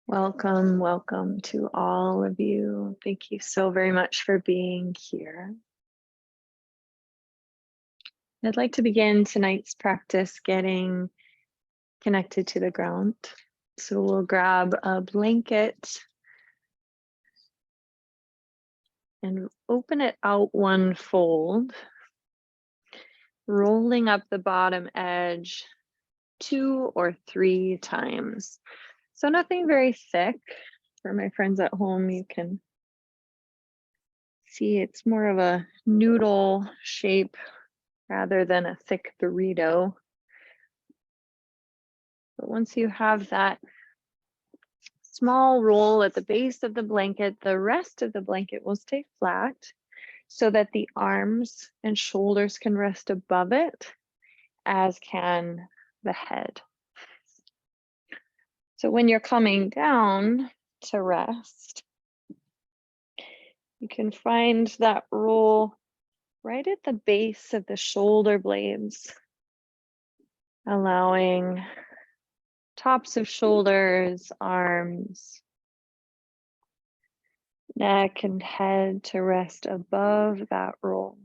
Welcome, welcome to all of you. Thank you so very much for being here. I'd like to begin tonight's practice getting connected to the ground. So we'll grab a blanket and open it out one fold, rolling up the bottom edge 2 or 3 times. So nothing very thick. For my friends at home, you can see it's more of a noodle shape rather than a thick burrito. But once you have that small roll at the base of the blanket, the rest of the blanket will stay flat so that the arms and shoulders can rest above it, as can the head. So when you're coming down to rest, you can find that roll right at the base of the shoulder blades, allowing tops of shoulders, arms, neck, and head to rest above that roll.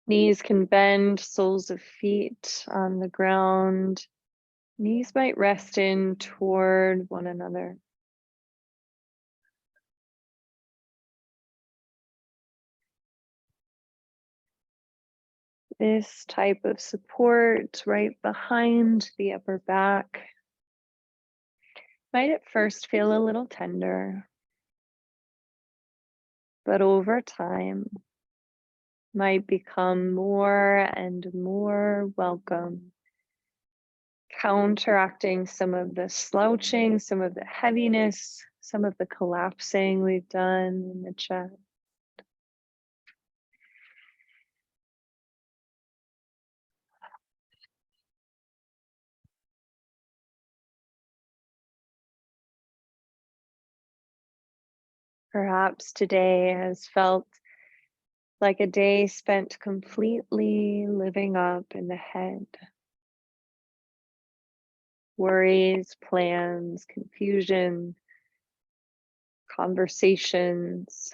Knees can bend, soles of feet on the ground. Knees might rest in toward one another. This type of support right behind the upper back might at first feel a little tender, but over time might become more and more welcome, counteracting some of the slouching, some of the heaviness, some of the collapsing we've done in the chest. Perhaps today has felt like a day spent completely living up in the head. Worries, plans, confusion, conversations,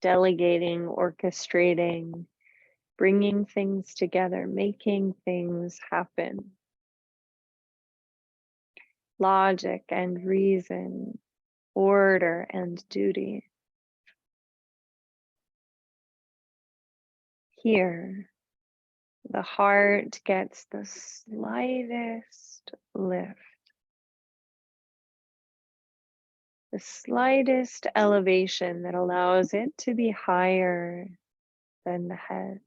delegating, orchestrating, bringing things together, making things happen. Logic and reason, order and duty. Here, the heart gets the slightest lift, the slightest elevation that allows it to be higher than the head.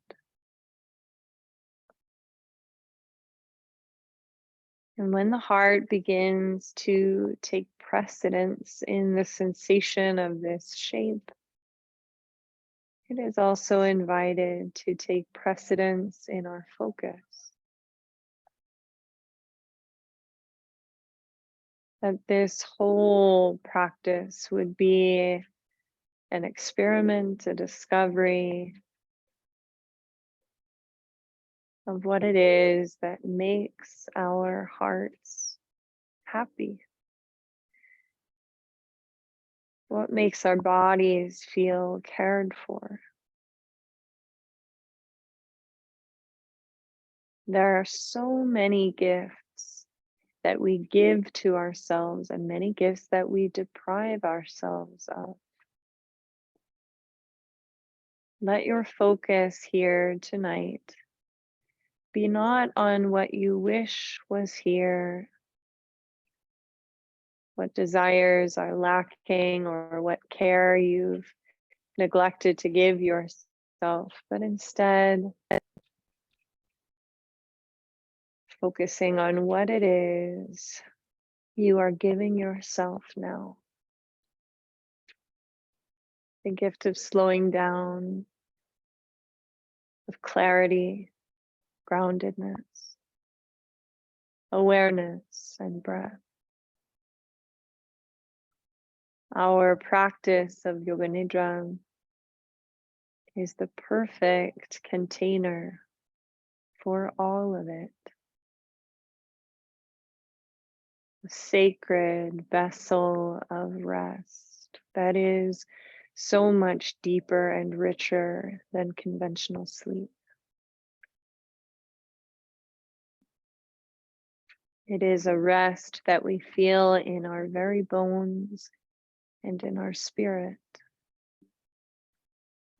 And when the heart begins to take precedence in the sensation of this shape, it is also invited to take precedence in our focus. That this whole practice would be an experiment, a discovery of what it is that makes our hearts happy. What makes our bodies feel cared for. There are so many gifts that we give to ourselves and many gifts that we deprive ourselves of. Let your focus here tonight be not on what you wish was here, what desires are lacking, or what care you've neglected to give yourself, but instead focusing on what it is you are giving yourself now. The gift of slowing down, of clarity, groundedness, awareness, and breath. Our practice of Yoga Nidra is the perfect container for all of it. A sacred vessel of rest that is so much deeper and richer than conventional sleep. It is a rest that we feel in our very bones and in our spirit.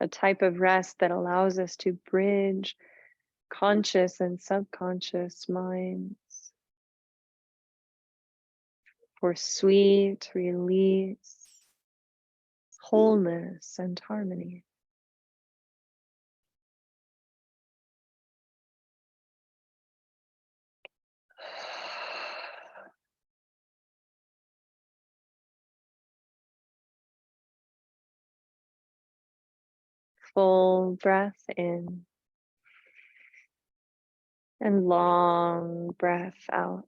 A type of rest that allows us to bridge conscious and subconscious minds for sweet release, wholeness, and harmony. Full breath in and long breath out.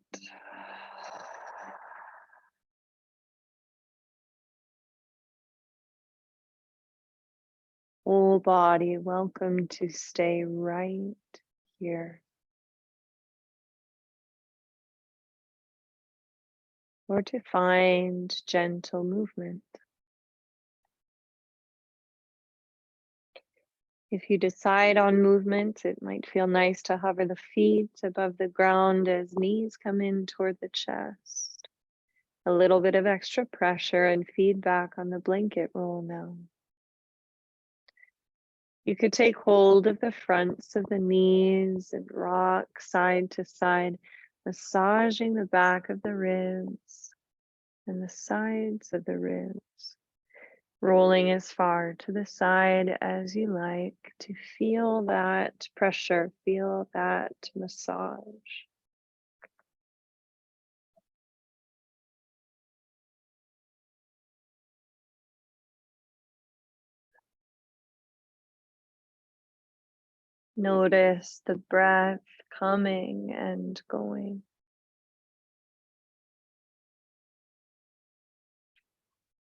Whole body, welcome to stay right here. Or to find gentle movement. If you decide on movement, it might feel nice to hover the feet above the ground as knees come in toward the chest. A little bit of extra pressure and feedback on the blanket roll now. You could take hold of the fronts of the knees and rock side to side, massaging the back of the ribs and the sides of the ribs, rolling as far to the side as you like to feel that pressure, feel that massage. Notice the breath coming and going.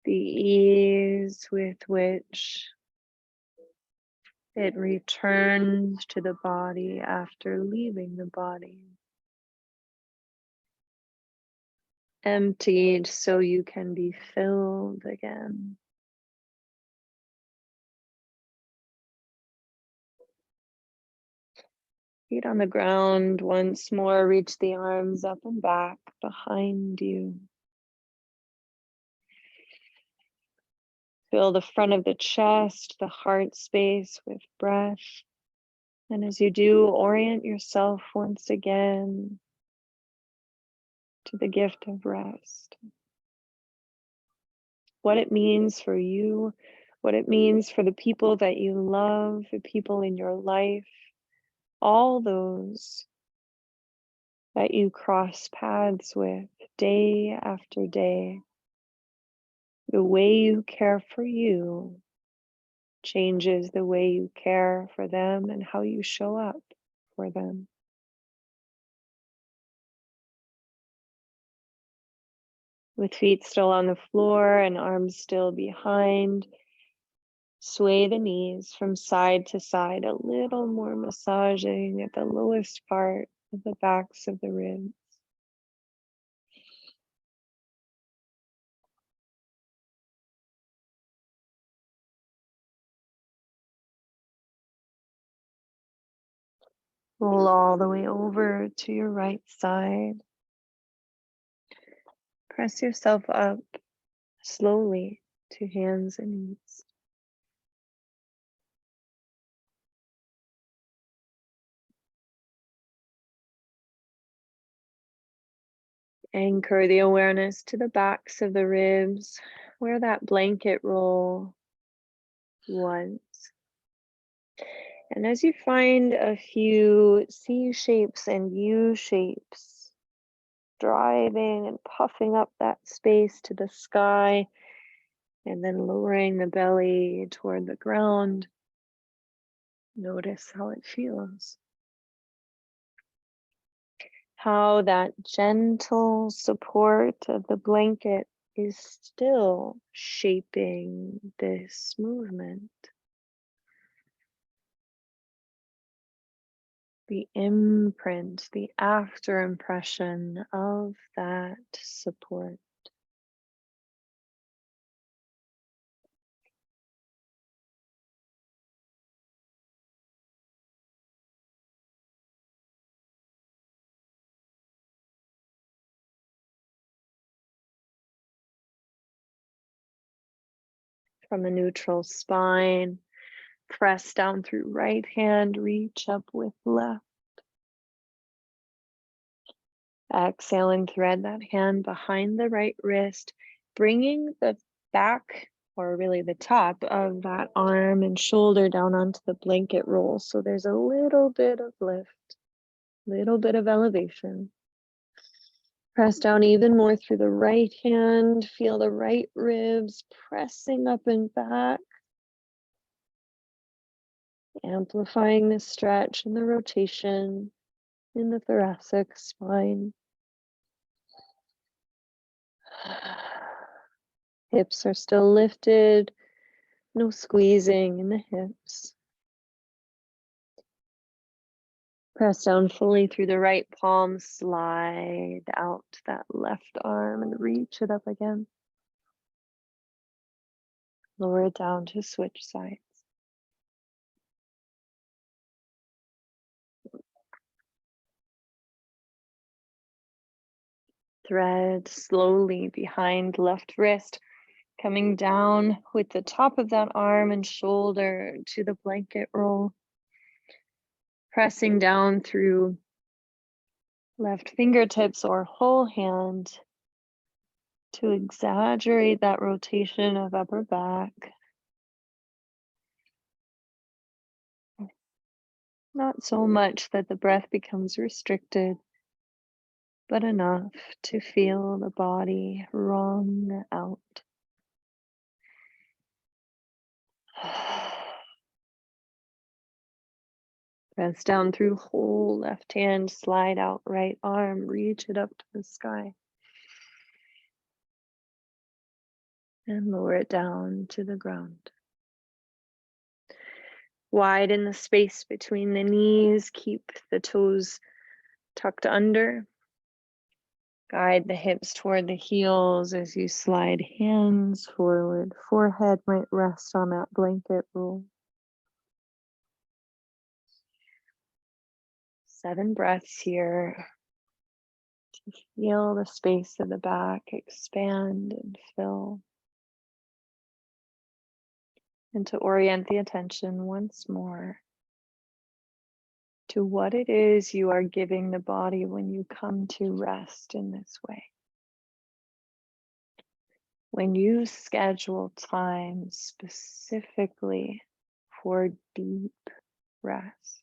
The ease with which it returns to the body after leaving the body. Emptied so you can be filled again. Feet on the ground once more, reach the arms up and back behind you. Fill the front of the chest, the heart space with breath. And as you do, orient yourself once again to the gift of rest. What it means for you, what it means for the people that you love, the people in your life, all those that you cross paths with day after day. The way you care for you changes the way you care for them and how you show up for them. With feet still on the floor and arms still behind, sway the knees from side to side, a little more massaging at the lowest part of the backs of the ribs. Roll all the way over to your right side. Press yourself up slowly to hands and knees. Anchor the awareness to the backs of the ribs, where that blanket roll was. And as you find a few C shapes and U shapes, driving and puffing up that space to the sky, and then lowering the belly toward the ground, notice how it feels. How that gentle support of the blanket is still shaping this movement. the imprint, the after impression of that support. From a neutral spine, press down through right hand, reach up with left. Exhale and thread that hand behind the right wrist, bringing the back, or really the top of that arm and shoulder down onto the blanket roll. So there's a little bit of lift, little bit of elevation. Press down even more through the right hand. Feel the right ribs pressing up and back. Amplifying the stretch and the rotation in the thoracic spine. Hips are still lifted, no squeezing in the hips. Press down fully through the right palm, slide out that left arm and reach it up again. Lower it down to switch sides. Thread slowly behind left wrist, coming down with the top of that arm and shoulder to the blanket roll. Pressing down through left fingertips or whole hand to exaggerate that rotation of upper back. Not so much that the breath becomes restricted, but enough to feel the body wrung out. Press down through whole left hand, slide out right arm, reach it up to the sky. And lower it down to the ground. Widen the space between the knees, keep the toes tucked under. Guide the hips toward the heels as you slide hands forward. Forehead might rest on that blanket roll. 7 breaths here. To feel the space of the back expand and fill. And to orient the attention once more to what it is you are giving the body when you come to rest in this way. When you schedule time specifically for deep rest,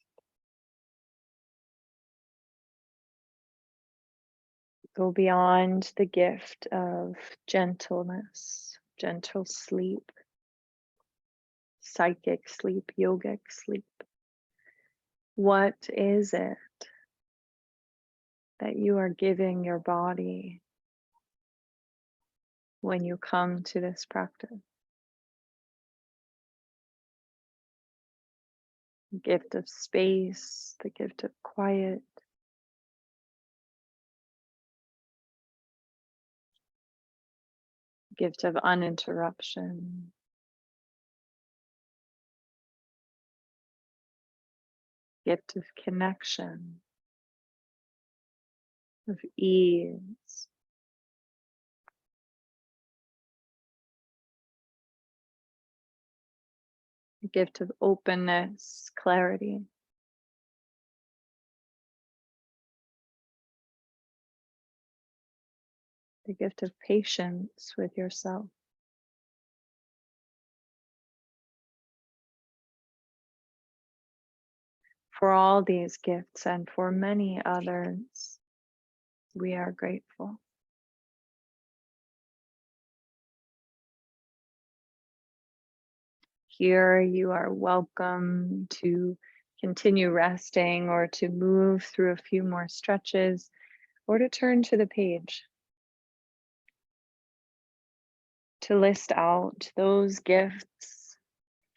go beyond the gift of gentleness, gentle sleep, psychic sleep, yogic sleep. What is it that you are giving your body when you come to this practice? The gift of space, the gift of quiet, gift of uninterruption, gift of connection, of ease. The gift of openness, clarity. The gift of patience with yourself. For all these gifts and for many others, we are grateful. Here you are welcome to continue resting or to move through a few more stretches or to turn to the page. To list out those gifts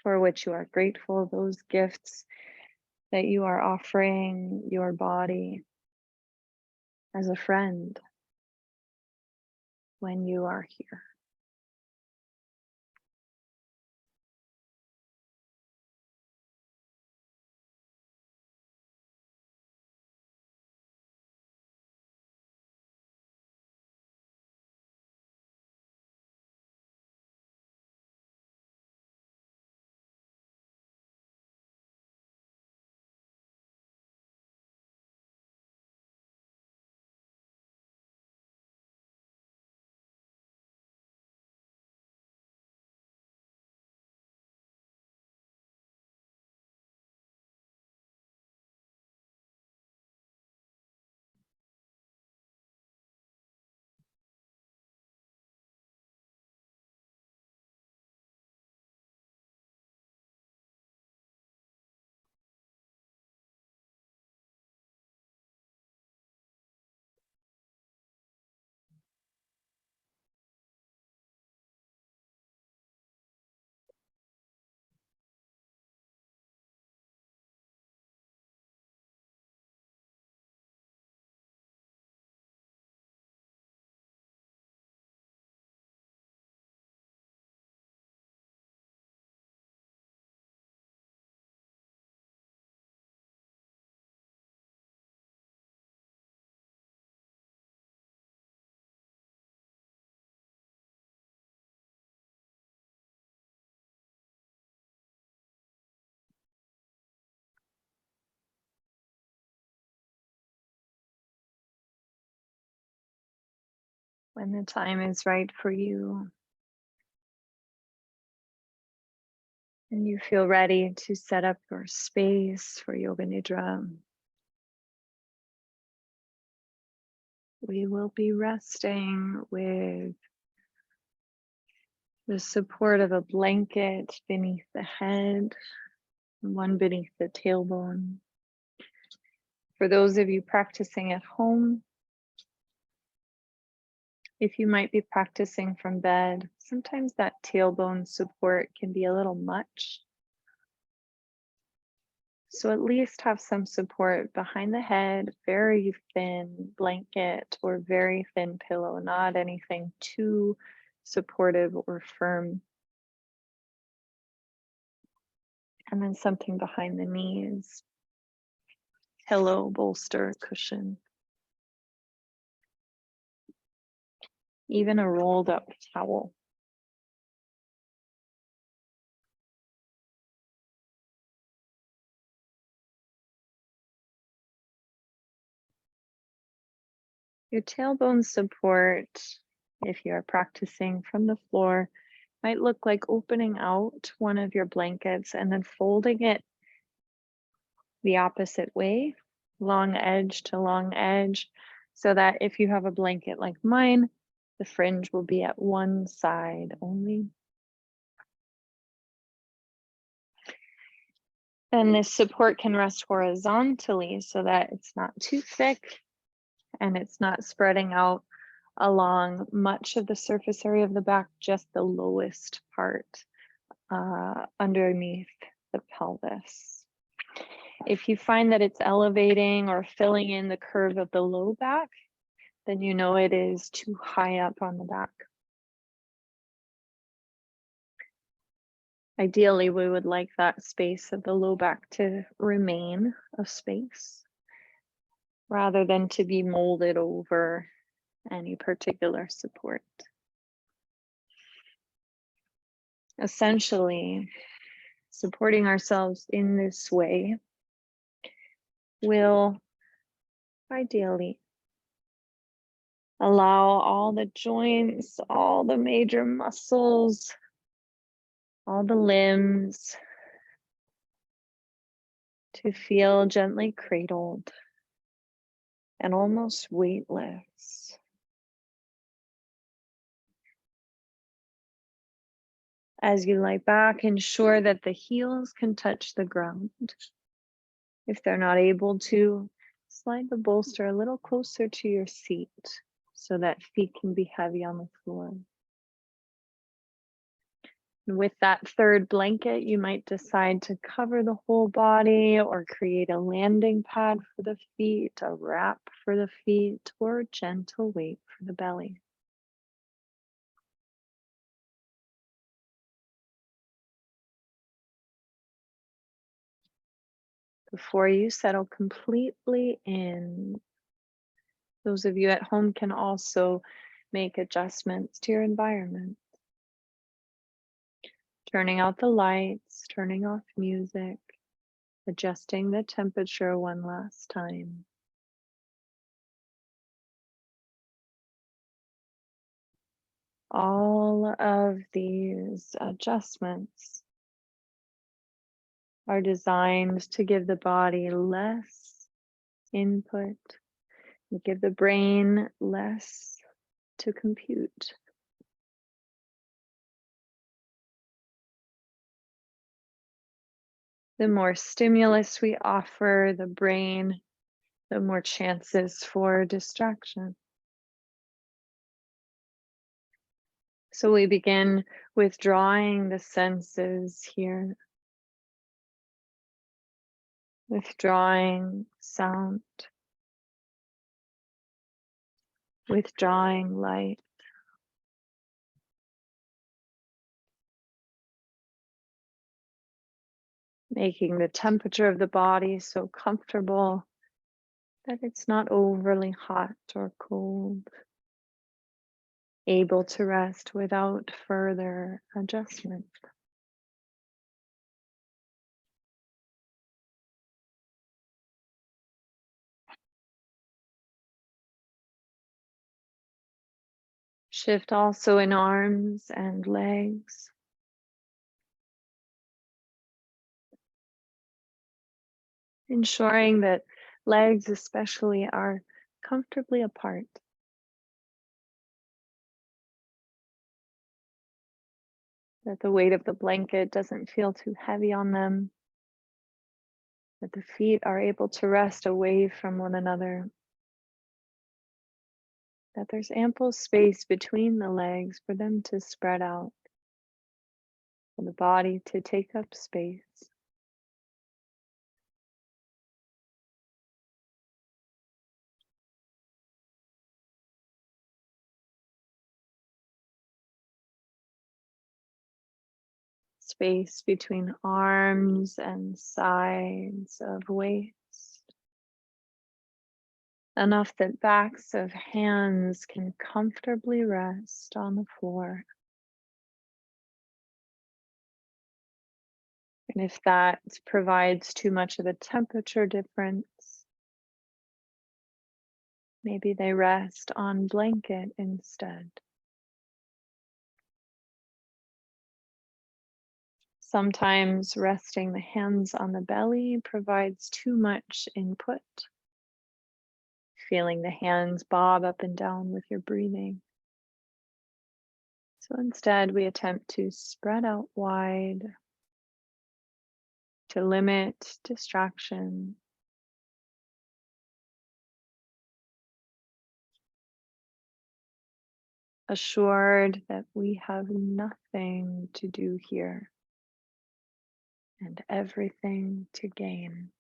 for which you are grateful, those gifts that you are offering your body as a friend when you are here. When the time is right for you and you feel ready to set up your space for Yoga Nidra, we will be resting with the support of a blanket beneath the head, one beneath the tailbone. For those of you practicing at home, if you might be practicing from bed, sometimes that tailbone support can be a little much. So at least have some support behind the head, very thin blanket or very thin pillow, not anything too supportive or firm. And then something behind the knees, pillow, bolster, cushion. Even a rolled up towel. Your tailbone support, if you are practicing from the floor, might look like opening out one of your blankets and then folding it the opposite way, long edge to long edge, so that if you have a blanket like mine, the fringe will be at one side only. And this support can rest horizontally so that it's not too thick and it's not spreading out along much of the surface area of the back, just the lowest part underneath the pelvis. If you find that it's elevating or filling in the curve of the low back, then you know it is too high up on the back. Ideally, we would like that space of the low back to remain a space rather than to be molded over any particular support. Essentially, supporting ourselves in this way will ideally allow all the joints, all the major muscles, all the limbs to feel gently cradled and almost weightless. As you lie back, ensure that the heels can touch the ground. If they're not able to, slide the bolster a little closer to your seat so that feet can be heavy on the floor. With that third blanket, you might decide to cover the whole body or create a landing pad for the feet, a wrap for the feet, or a gentle weight for the belly. Before you settle completely in, those of you at home can also make adjustments to your environment. Turning out the lights, turning off music, adjusting the temperature one last time. All of these adjustments are designed to give the body less input, and give the brain less to compute. The more stimulus we offer the brain, the more chances for distraction. So we begin withdrawing the senses here, withdrawing sound, withdrawing light. Making the temperature of the body so comfortable that it's not overly hot or cold. Able to rest without further adjustment. Shift also in arms and legs. Ensuring that legs especially are comfortably apart. That the weight of the blanket doesn't feel too heavy on them. That the feet are able to rest away from one another. That there's ample space between the legs for them to spread out. For the body to take up space. Space between arms and sides of waist. Enough that backs of hands can comfortably rest on the floor. And if that provides too much of a temperature difference, maybe they rest on blanket instead. Sometimes resting the hands on the belly provides too much input. Feeling the hands bob up and down with your breathing. So instead, we attempt to spread out wide to limit distraction. Assured that we have nothing to do here and everything to gain.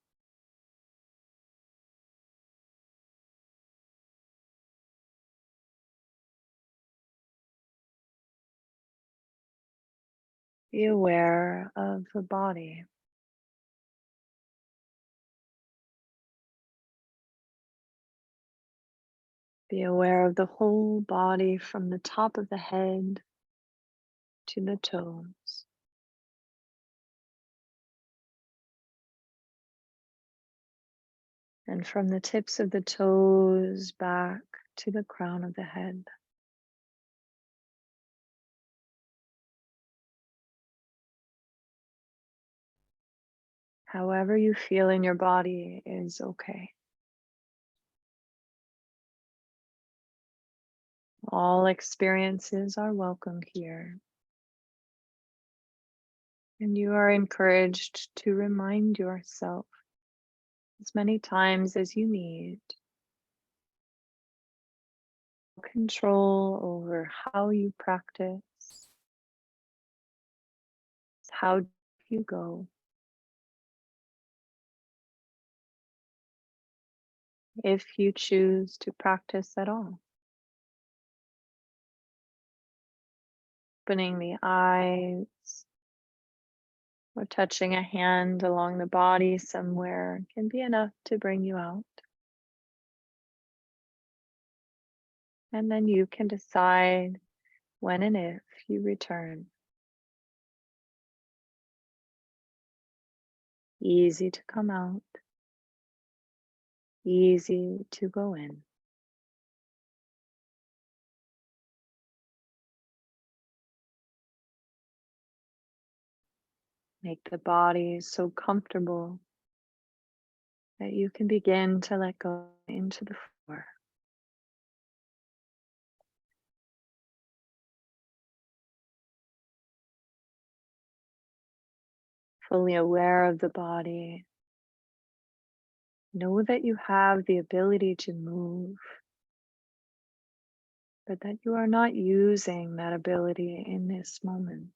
Be aware of the body. Be aware of the whole body from the top of the head to the toes. And from the tips of the toes back to the crown of the head. However you feel in your body is okay. All experiences are welcome here. And you are encouraged to remind yourself as many times as you need. Control over how you practice. how deep you go. If you choose to practice at all. Opening the eyes or touching a hand along the body somewhere can be enough to bring you out. And then you can decide when and if you return. Easy to come out, easy to go in. Make the body so comfortable that you can begin to let go into the floor. Fully aware of the body. Know that you have the ability to move, but that you are not using that ability in this moment.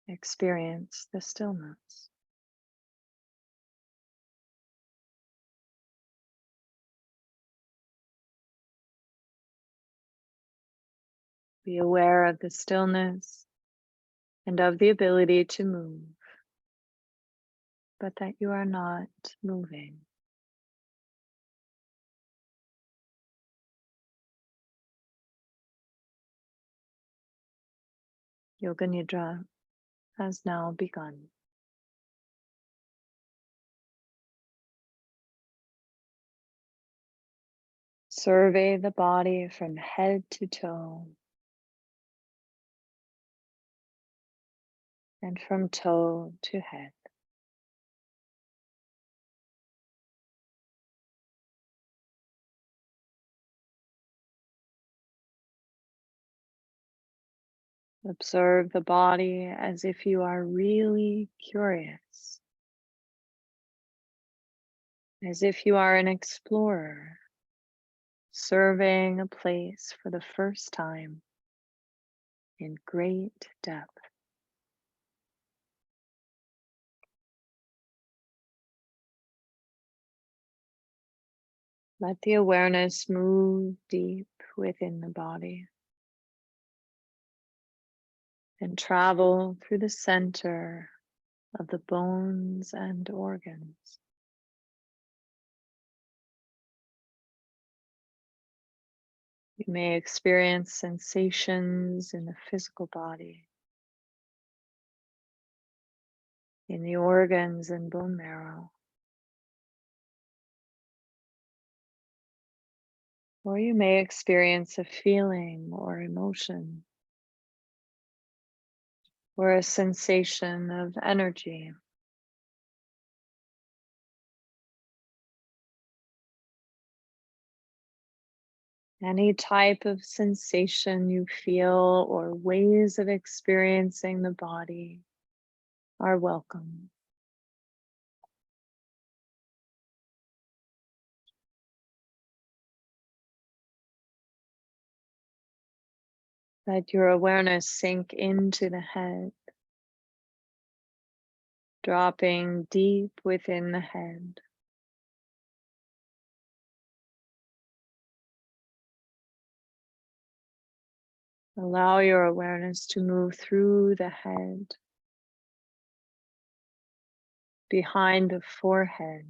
Experience the stillness. Be aware of the stillness and of the ability to move, but that you are not moving. Yoga Nidra has now begun. Survey the body from head to toe and from toe to head. Observe the body as if you are really curious, as if you are an explorer, surveying a place for the first time in great depth. Let the awareness move deep within the body and travel through the center of the bones and organs. You may experience sensations in the physical body, in the organs and bone marrow. Or you may experience a feeling or emotion, or a sensation of energy. Any type of sensation you feel or ways of experiencing the body are welcome. Let your awareness sink into the head, dropping deep within the head. Allow your awareness to move through the head, behind the forehead,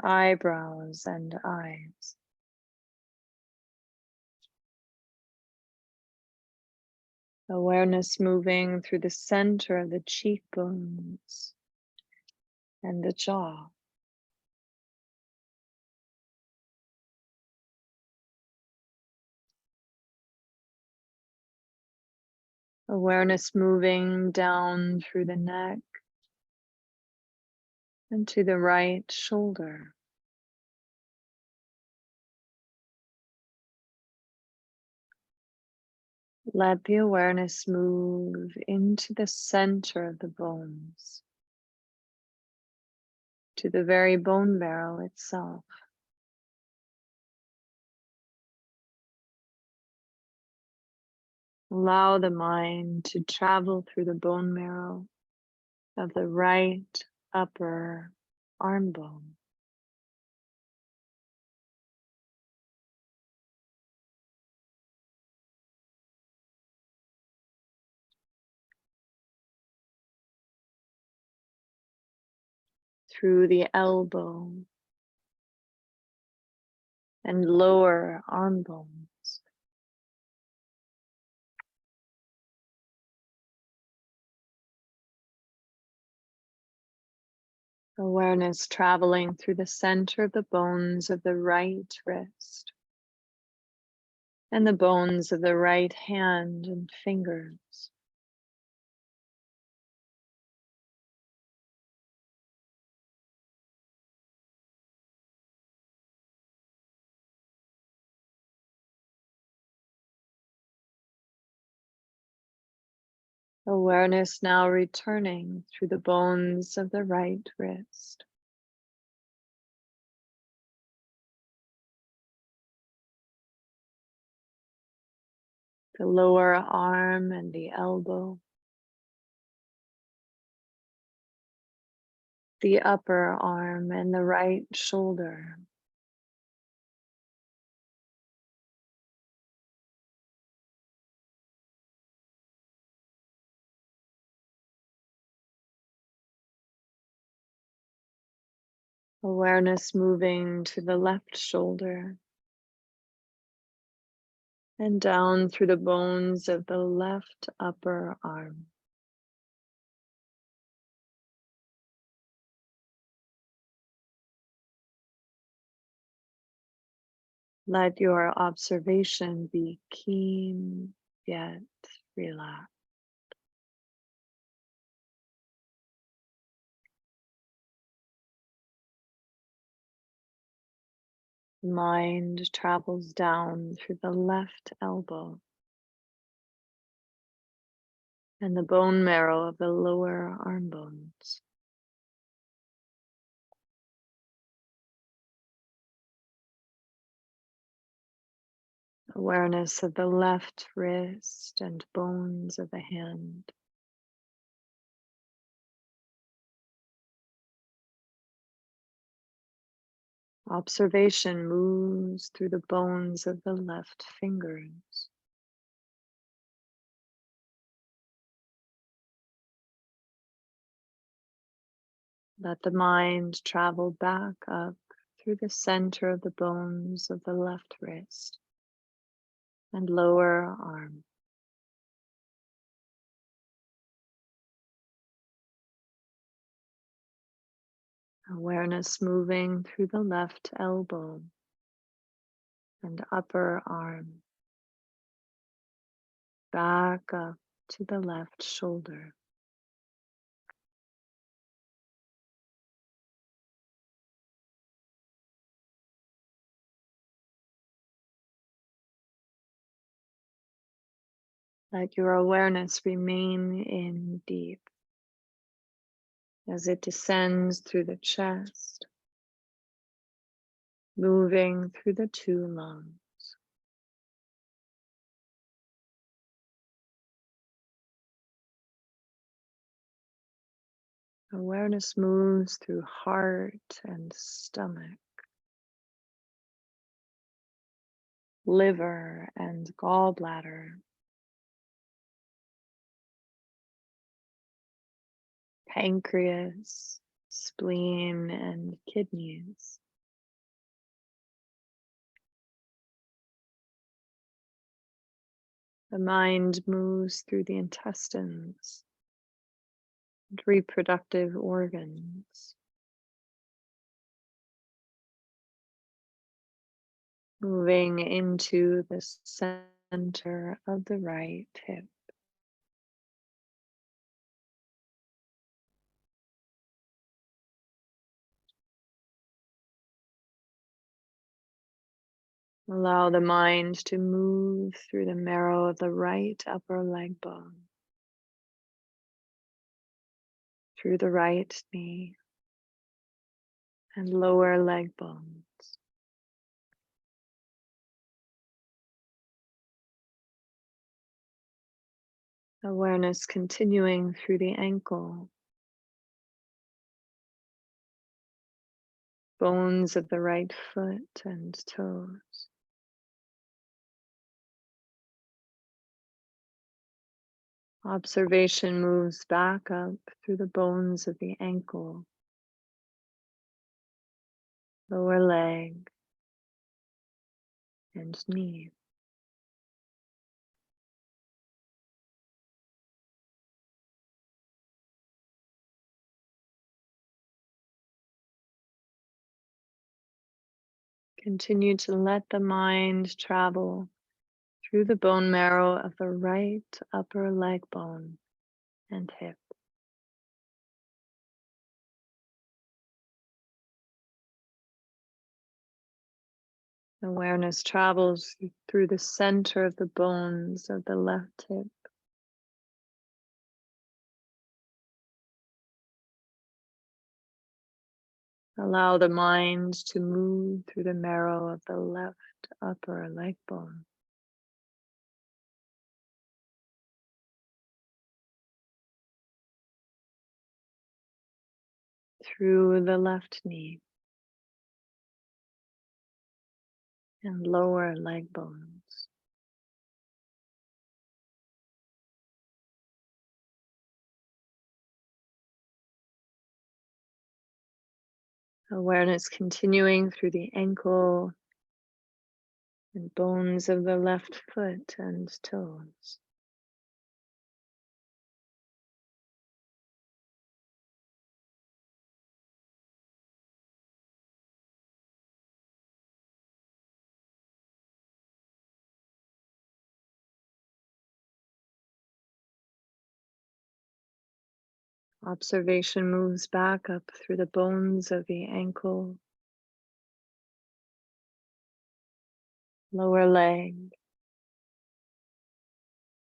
eyebrows and eyes. Awareness moving through the center of the cheekbones and the jaw. Awareness moving down through the neck and to the right shoulder. Let the awareness move into the center of the bones, to the very bone marrow itself. Allow the mind to travel through the bone marrow of the right upper arm bone. Through the elbow and lower arm bones. Awareness traveling through the center of the bones of the right wrist and the bones of the right hand and fingers. Awareness now returning through the bones of the right wrist. The lower arm and the elbow. The upper arm and the right shoulder. Awareness moving to the left shoulder and down through the bones of the left upper arm. Let your observation be keen yet relaxed. Mind travels down through the left elbow and the bone marrow of the lower arm bones. Awareness of the left wrist and bones of the hand. Observation moves through the bones of the left fingers. Let the mind travel back up through the center of the bones of the left wrist and lower arm. Awareness moving through the left elbow and upper arm, back up to the left shoulder. Let your awareness remain in deep as it descends through the chest, moving through the two lungs. Awareness moves through heart and stomach, liver and gallbladder, pancreas, spleen, and kidneys. The mind moves through the intestines and reproductive organs, moving into the center of the right hip. Allow the mind to move through the marrow of the right upper leg bone, through the right knee and lower leg bones. Awareness continuing through the ankle, bones of the right foot and toes. Observation moves back up through the bones of the ankle, lower leg, and knee. Continue to let the mind travel through the bone marrow of the right upper leg bone and hip. Awareness travels through the center of the bones of the left hip. Allow the mind to move through the marrow of the left upper leg bone. Through the left knee and lower leg bones. Awareness continuing through the ankle and bones of the left foot and toes. Observation moves back up through the bones of the ankle, lower leg,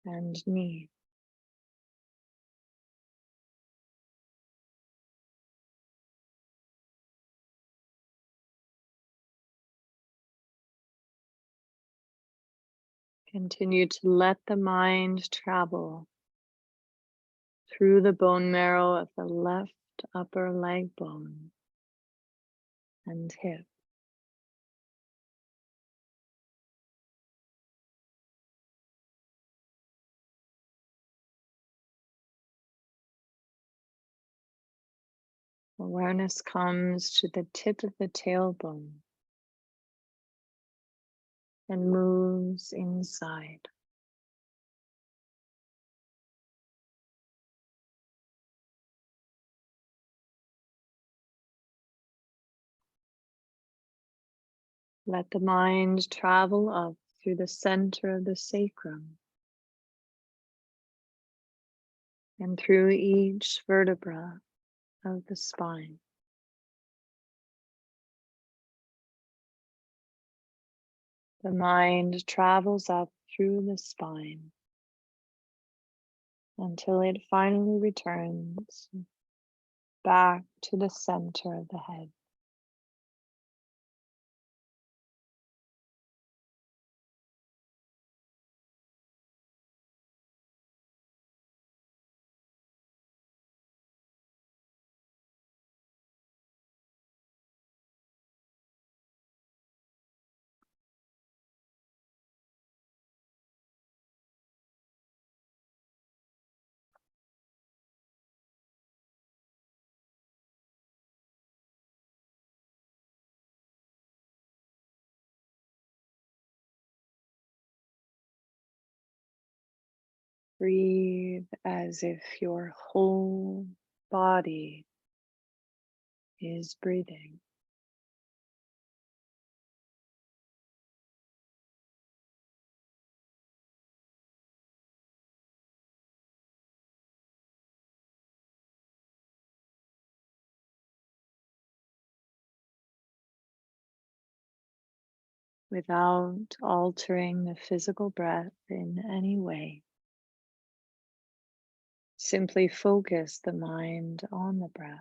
and knee. Continue to let the mind travel through the bone marrow of the left upper leg bone and hip. Awareness comes to the tip of the tailbone and moves inside. Let the mind travel up through the center of the sacrum and through each vertebra of the spine. The mind travels up through the spine until it finally returns back to the center of the head. Breathe as if your whole body is breathing. Without altering the physical breath in any way. Simply focus the mind on the breath.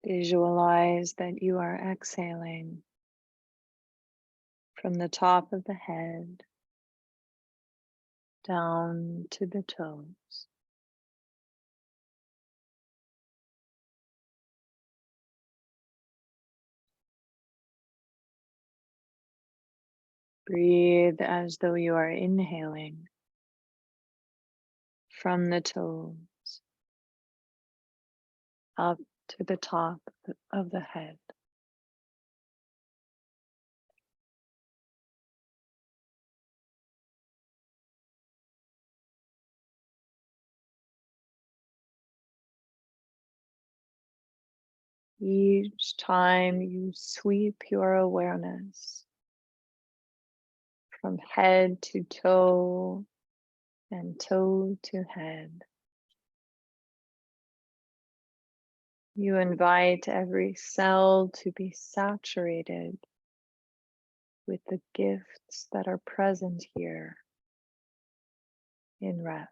Visualize that you are exhaling from the top of the head down to the toes. Breathe as though you are inhaling from the toes up to the top of the head. Each time you sweep your awareness from head to toe and toe to head, you invite every cell to be saturated with the gifts that are present here in rest.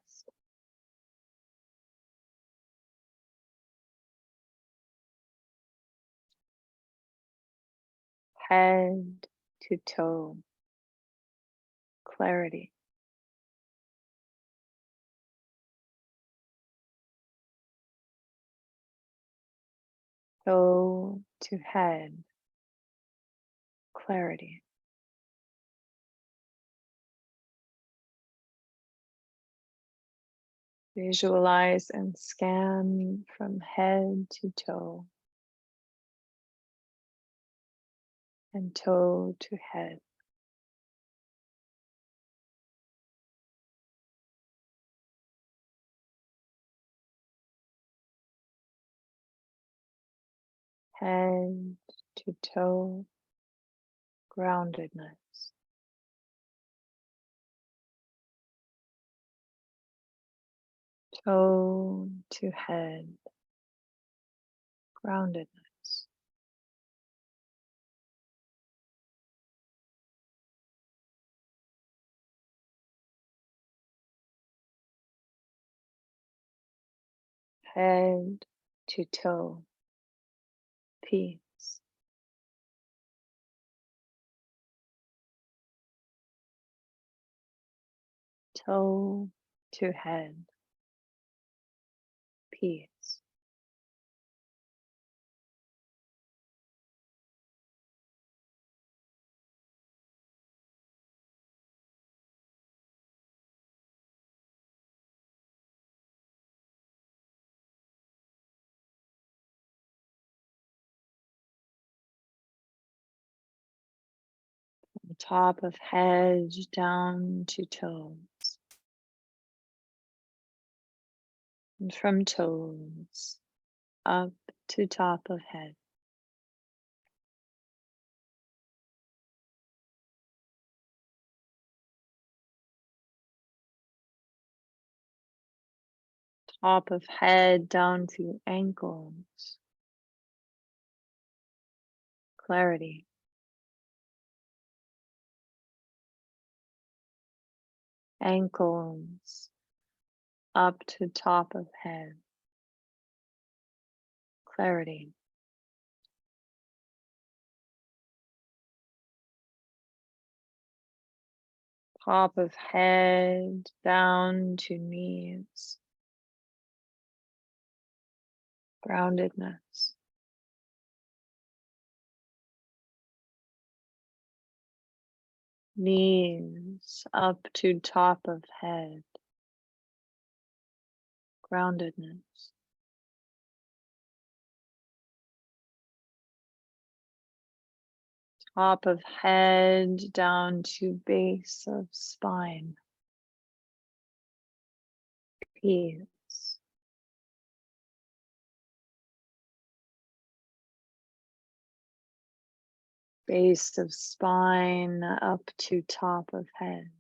Head to toe, clarity. Toe to head, clarity. Visualize and scan from head to toe and toe to head. Head to toe, groundedness. Toe to head, groundedness. Head to toe, peace. Toe to head, peace. The top of head down to toes. And from toes up to top of head. Top of head down to ankles. Clarity. Ankles up to top of head. Clarity. Top of head down to knees. Groundedness. Knees up to top of head. Groundedness. Top of head down to base of spine. Peace. Base of spine up to top of head.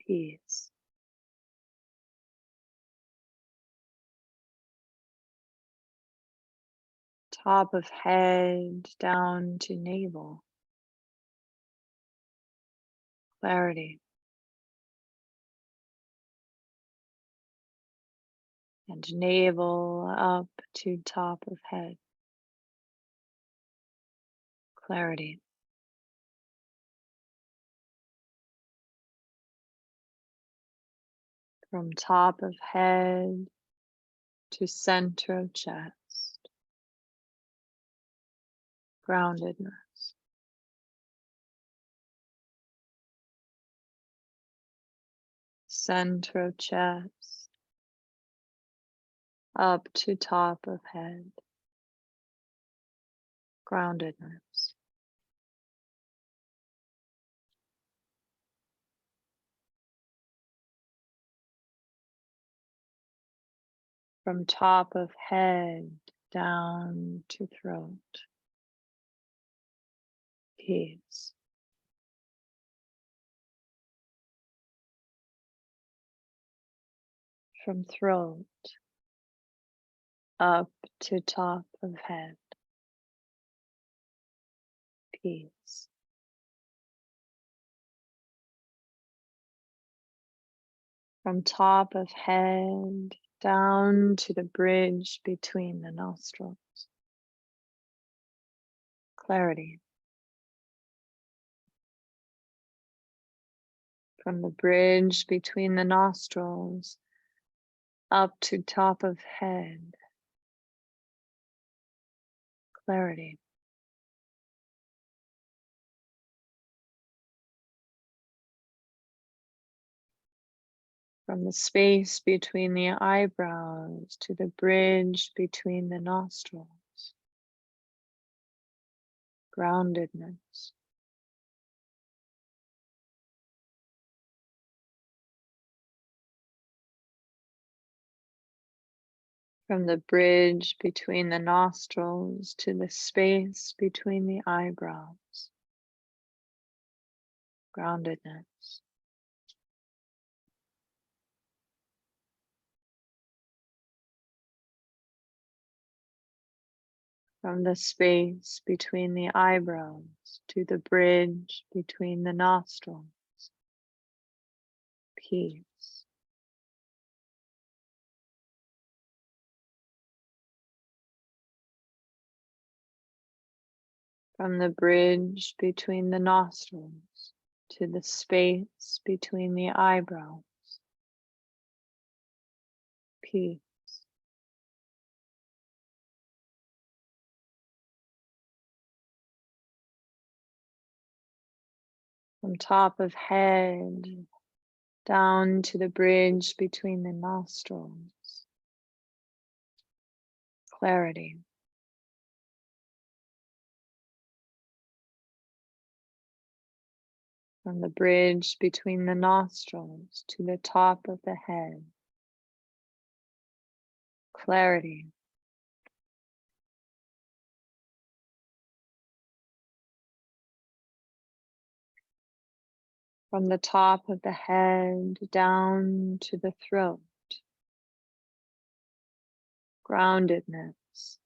Peace. Top of head down to navel. Clarity. and navel up to top of head. Clarity. From top of head to center of chest. Groundedness. Center of chest. Up to top of head. Groundedness. From top of head down to throat. Peace. From throat up to top of head. Peace. From top of head down to the bridge between the nostrils. Clarity. From the bridge between the nostrils up to top of head. Clarity. From the space between the eyebrows to the bridge between the nostrils. Groundedness. From the bridge between the nostrils to the space between the eyebrows. Groundedness. From the space between the eyebrows to the bridge between the nostrils. Peace. From the bridge between the nostrils to the space between the eyebrows. Peace. From top of head down to the bridge between the nostrils. Clarity. From the bridge between the nostrils to the top of the head. Clarity. From the top of the head down to the throat. Groundedness.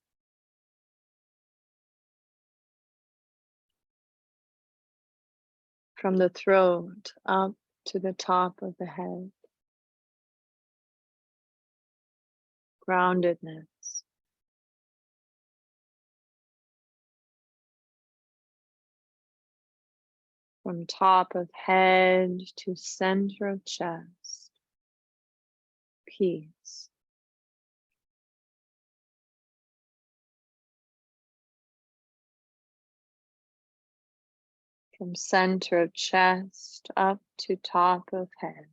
From the throat up to the top of the head. Groundedness. From top of head to center of chest. Peace. From center of chest up to top of head.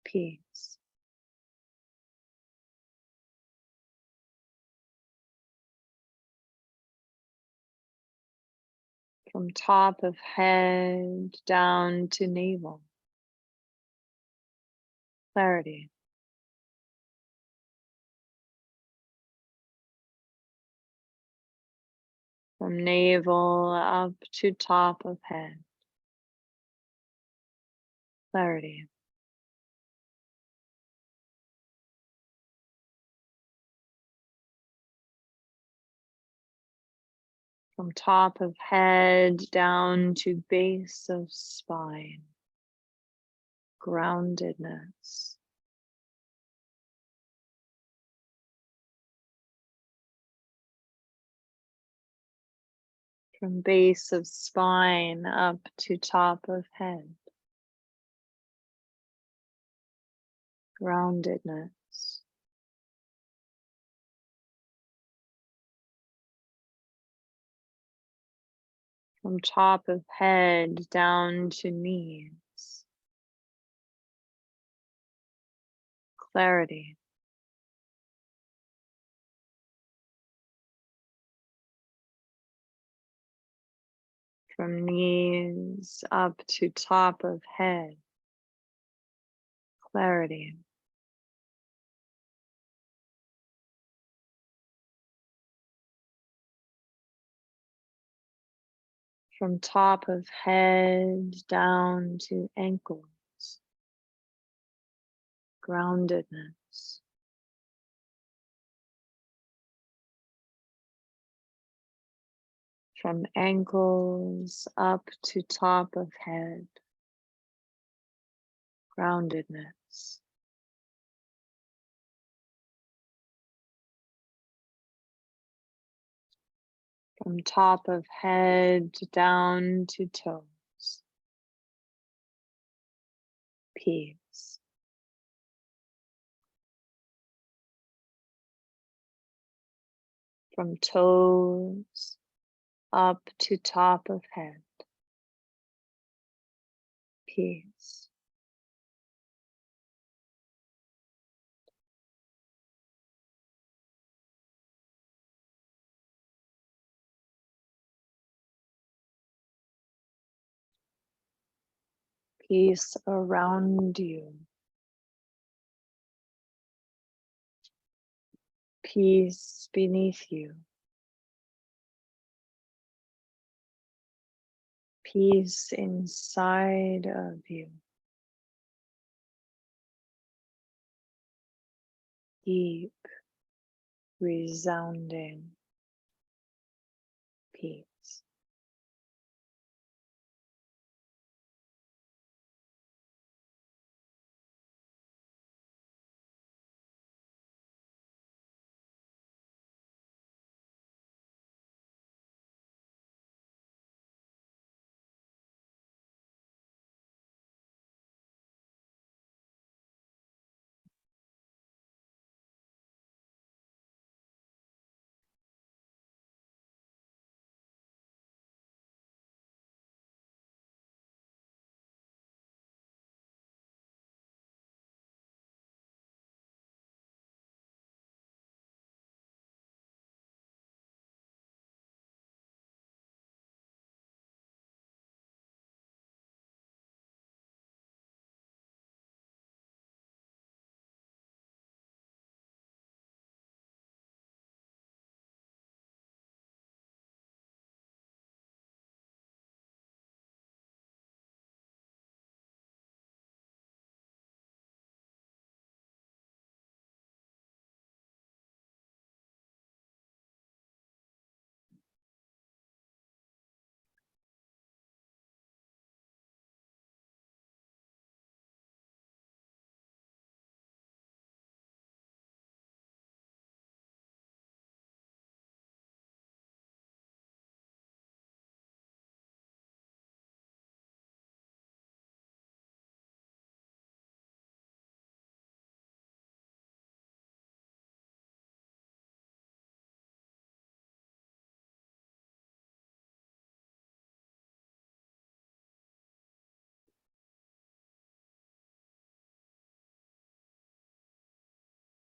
Peace. From top of head down to navel. Clarity. From navel up to top of head. Clarity. From top of head down to base of spine. Groundedness. from base of spine up to top of head. Groundedness. From top of head down to knees. Clarity. From knees up to top of head. Clarity. From top of head down to ankles. Groundedness. From ankles up to top of head. Groundedness. From top of head down to toes. Peace. From toes up to top of head. Peace. Peace around you. Peace beneath you. Peace inside of you. Deep, resounding peace.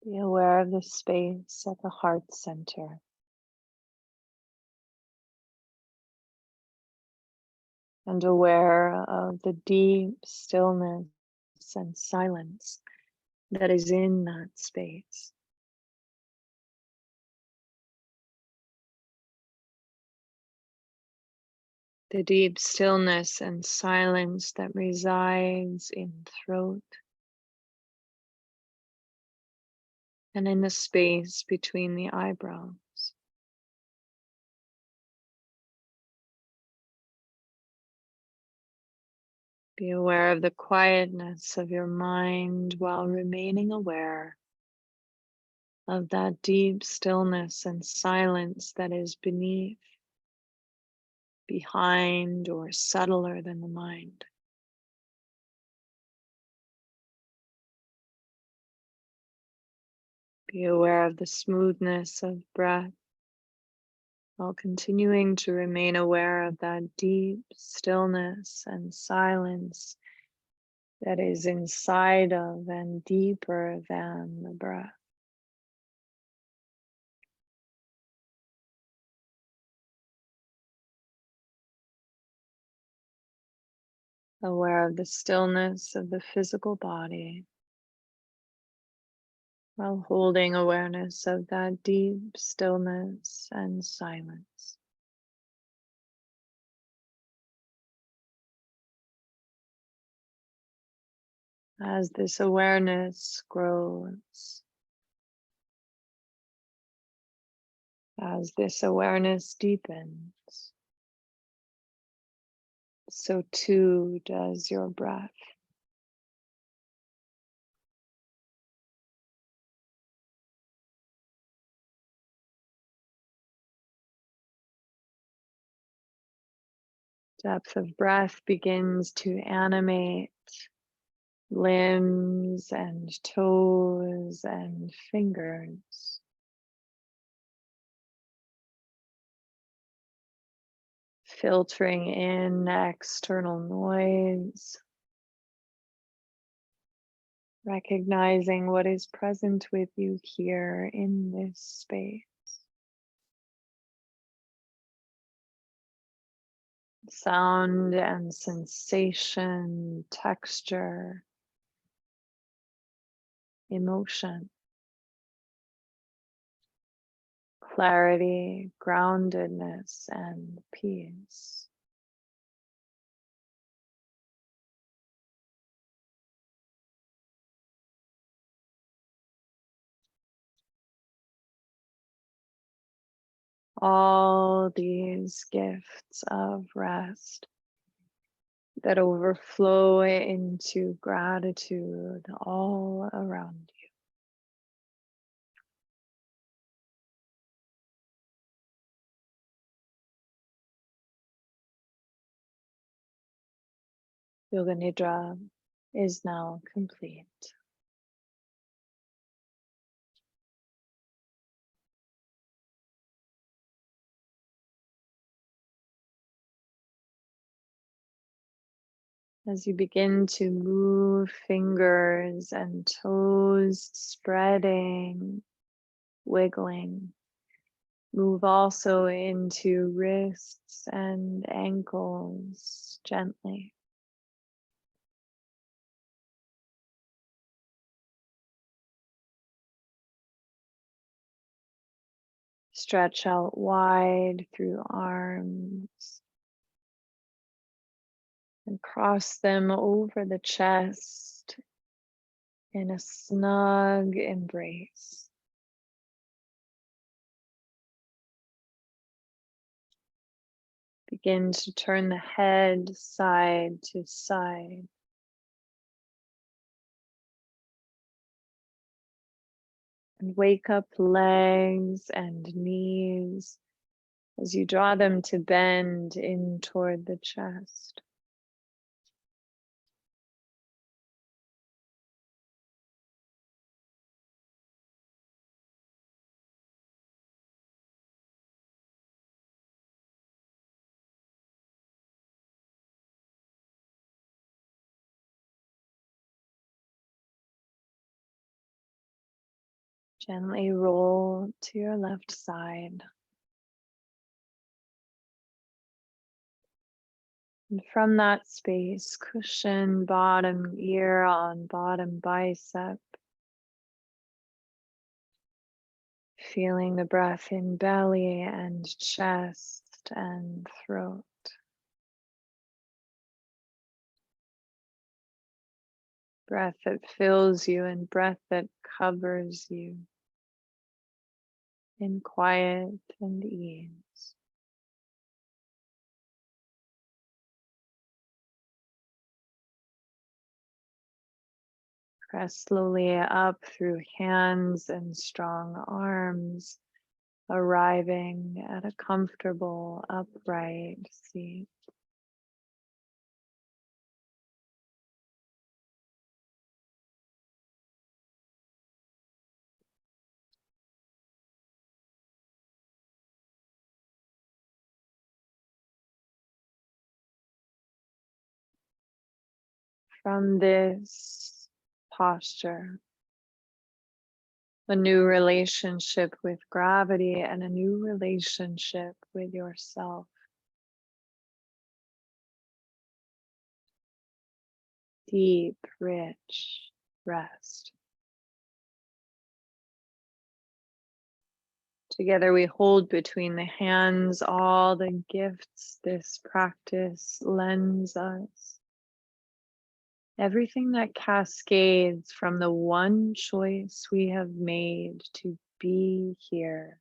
Be aware of the space at the heart center. And aware of the deep stillness and silence that is in that space. The deep stillness and silence that resides in throat and in the space between the eyebrows. Be aware of the quietness of your mind while remaining aware of that deep stillness and silence that is beneath behind or subtler than the mind. Be aware of the smoothness of breath while continuing to remain aware of that deep stillness and silence that is inside of and deeper than the breath. Aware of the stillness of the physical body while holding awareness of that deep stillness and silence. As this awareness grows, as this awareness deepens, so too does your breath. Depth of breath begins to animate limbs and toes and fingers. Filtering in external noise, recognizing what is present with you here in this space. Sound and sensation, texture, emotion, clarity, groundedness, and peace. All these gifts of rest that overflow into gratitude all around you. Yoga Nidra is now complete. As you begin to move fingers and toes, spreading, wiggling, move also into wrists and ankles gently. Stretch out wide through arms and cross them over the chest in a snug embrace. Begin to turn the head side to side. And wake up legs and knees as you draw them to bend in toward the chest. Gently roll to your left side. And from that space, cushion bottom ear on bottom bicep. Feeling the breath in belly and chest and throat. Breath that fills you and breath that covers you in quiet and ease. Press slowly up through hands and strong arms, arriving at a comfortable upright seat. From this posture, a new relationship with gravity and a new relationship with yourself. Deep, rich rest. Together we hold between the hands all the gifts this practice lends us. Everything that cascades from the one choice we have made to be here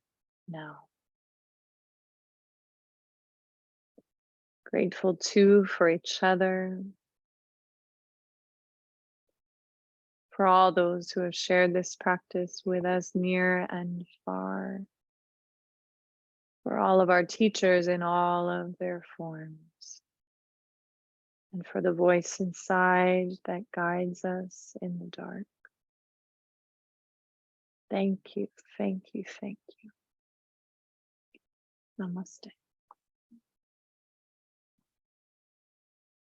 now. Grateful too for each other, for all those who have shared this practice with us near and far, for all of our teachers in all of their forms, and for the voice inside that guides us in the dark. Thank you, thank you, thank you. Namaste.